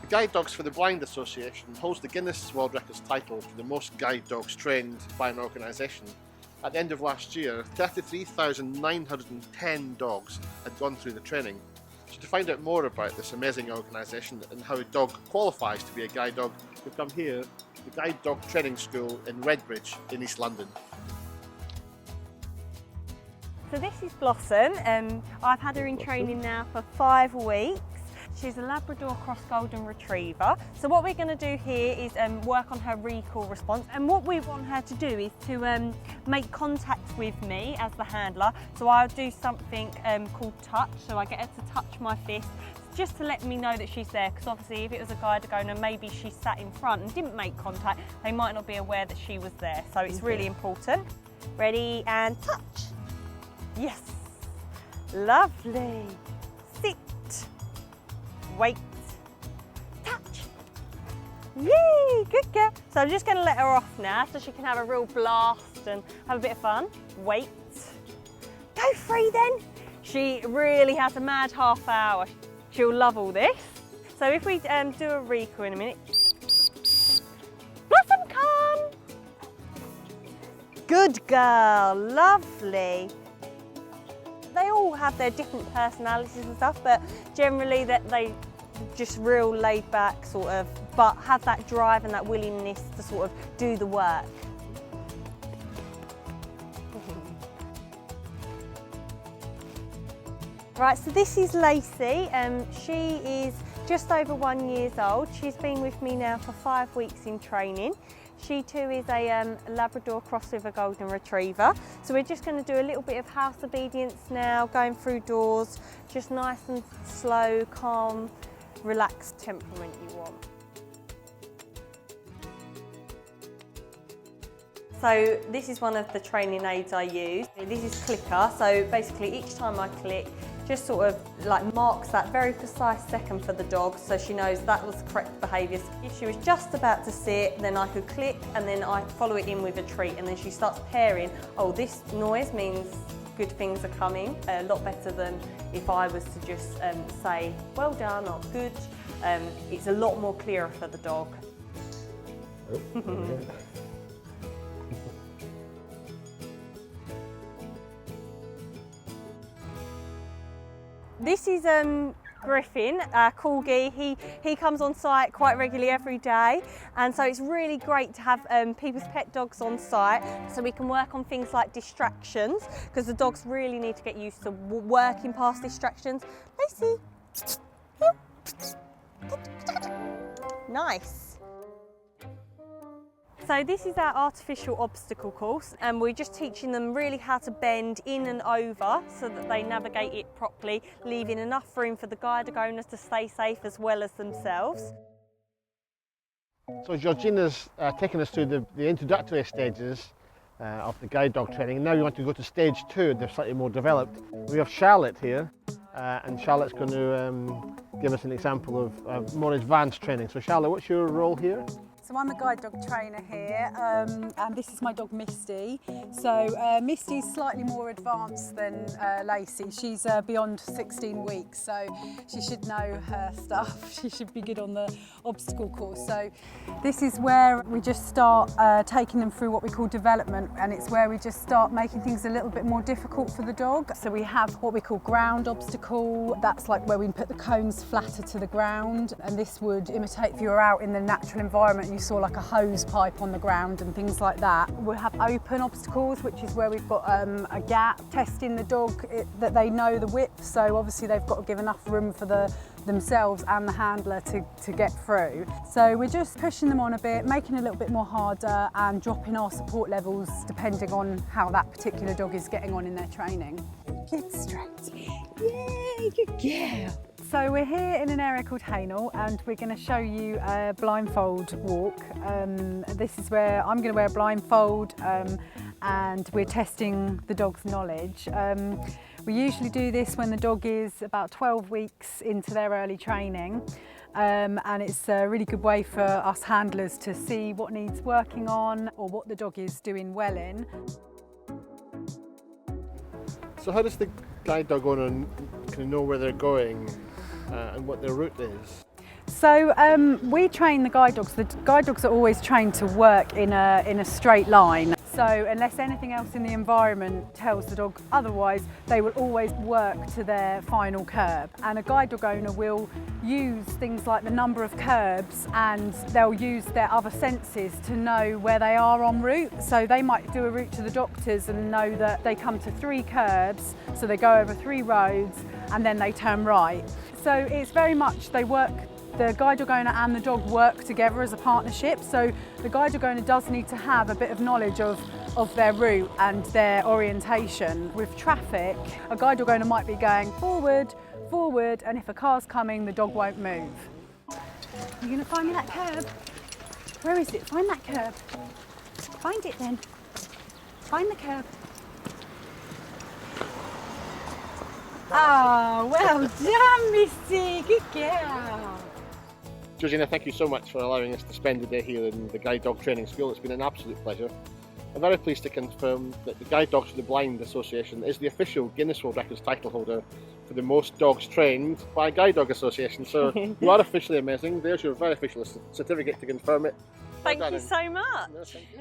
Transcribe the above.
The Guide Dogs for the Blind Association holds the Guinness World Records title for the most guide dogs trained by an organisation. At the end of last year, 33,910 dogs had gone through the training. So to find out more about this amazing organisation and how a dog qualifies to be a guide dog, we've come here to the Guide Dog Training School in Redbridge in East London. So this is Blossom. I've had her in training now for 5 weeks. She's a Labrador Cross Golden Retriever. So what we're going to do here is work on her recall response. And what we want her to do is to make contact with me as the handler. So I'll do something called touch. So I get her to touch my fist just to let me know that she's there. Because obviously if it was a guide dog owner, maybe she sat in front and didn't make contact, they might not be aware that she was there. So it's really important. Ready and touch. Yes. Lovely. Sit. Wait, touch. Yay, good girl. So I'm just going to let her off now so she can have a real blast and have a bit of fun. Wait. Go free then. She really has a mad half hour. She'll love all this. So if we do a recall in a minute. Blossom, come. Good girl, lovely. They all have their different personalities and stuff, but generally that they just real laid back sort of, but have that drive and that willingness to sort of do the work. Right, so this is Lacey. She is just over 1 year old. She's been with me now for 5 weeks in training. She too is a Labrador Cross with a Golden Retriever. So we're just going to do a little bit of house obedience now, going through doors, just nice and slow, calm, relaxed temperament you want. So this is one of the training aids I use. This is clicker, so basically each time I click, just sort of like marks that very precise second for the dog so she knows that was the correct behaviour. If she was just about to sit, then I could click and then I follow it in with a treat, and then she starts pairing, oh, this noise means good things are coming, a lot better than if I was to just say well done or good. It's a lot more clearer for the dog. Oh. This is Griffin Corgi. He comes on site quite regularly every day, and so it's really great to have people's pet dogs on site so we can work on things like distractions, because the dogs really need to get used to working past distractions. Lacey, nice. So this is our artificial obstacle course, and we're just teaching them really how to bend in and over so that they navigate it properly, leaving enough room for the guide dog owners to stay safe as well as themselves. So Georgina's taken us through the introductory stages of the guide dog training. Now we want to go to stage 2, they're slightly more developed. We have Charlotte here, and Charlotte's going to give us an example of more advanced training. So Charlotte, what's your role here? So I'm a guide dog trainer here, and this is my dog Misty. So Misty's slightly more advanced than Lacey. She's beyond 16 weeks, so she should know her stuff. She should be good on the obstacle course. So this is where we just start taking them through what we call development, and it's where we just start making things a little bit more difficult for the dog. So we have what we call ground obstacle. That's like where we put the cones flatter to the ground, and this would imitate if you were out in the natural environment. You saw like a hose pipe on the ground and things like that. We'll have open obstacles, which is where we've got a gap, testing the dog that they know the width, so obviously they've got to give enough room for themselves and the handler to get through. So we're just pushing them on a bit, making it a little bit more harder and dropping our support levels depending on how that particular dog is getting on in their training. Get straight. Yay, good girl. So we're here in an area called Haynell, and we're going to show you a blindfold walk. This is where I'm going to wear a blindfold, and we're testing the dog's knowledge. We usually do this when the dog is about 12 weeks into their early training, and it's a really good way for us handlers to see what needs working on or what the dog is doing well in. So how does the guide dog owner kind of know where they're going and what their route is? So we train the guide dogs. The guide dogs are always trained to work in a straight line. So unless anything else in the environment tells the dog otherwise, they will always work to their final curb. And a guide dog owner will use things like the number of curbs, and they'll use their other senses to know where they are en route. So they might do a route to the doctors and know that they come to 3 curbs, so they go over 3 roads and then they turn right. So it's very much they work. The guide dog owner and the dog work together as a partnership, so the guide dog owner does need to have a bit of knowledge of their route and their orientation. With traffic, a guide dog owner might be going forward, forward, and if a car's coming, the dog won't move. You're going to find me that curb? Where is it? Find that curb. Find it then. Find the curb. Ah, well done, Misty. Good girl. Georgina, thank you so much for allowing us to spend the day here in the Guide Dog Training School. It's been an absolute pleasure. I'm very pleased to confirm that the Guide Dogs for the Blind Association is the official Guinness World Records title holder for the most dogs trained by a Guide Dog Association. So you are officially amazing. There's your very official certificate to confirm it. Thank you so much. No, thank you.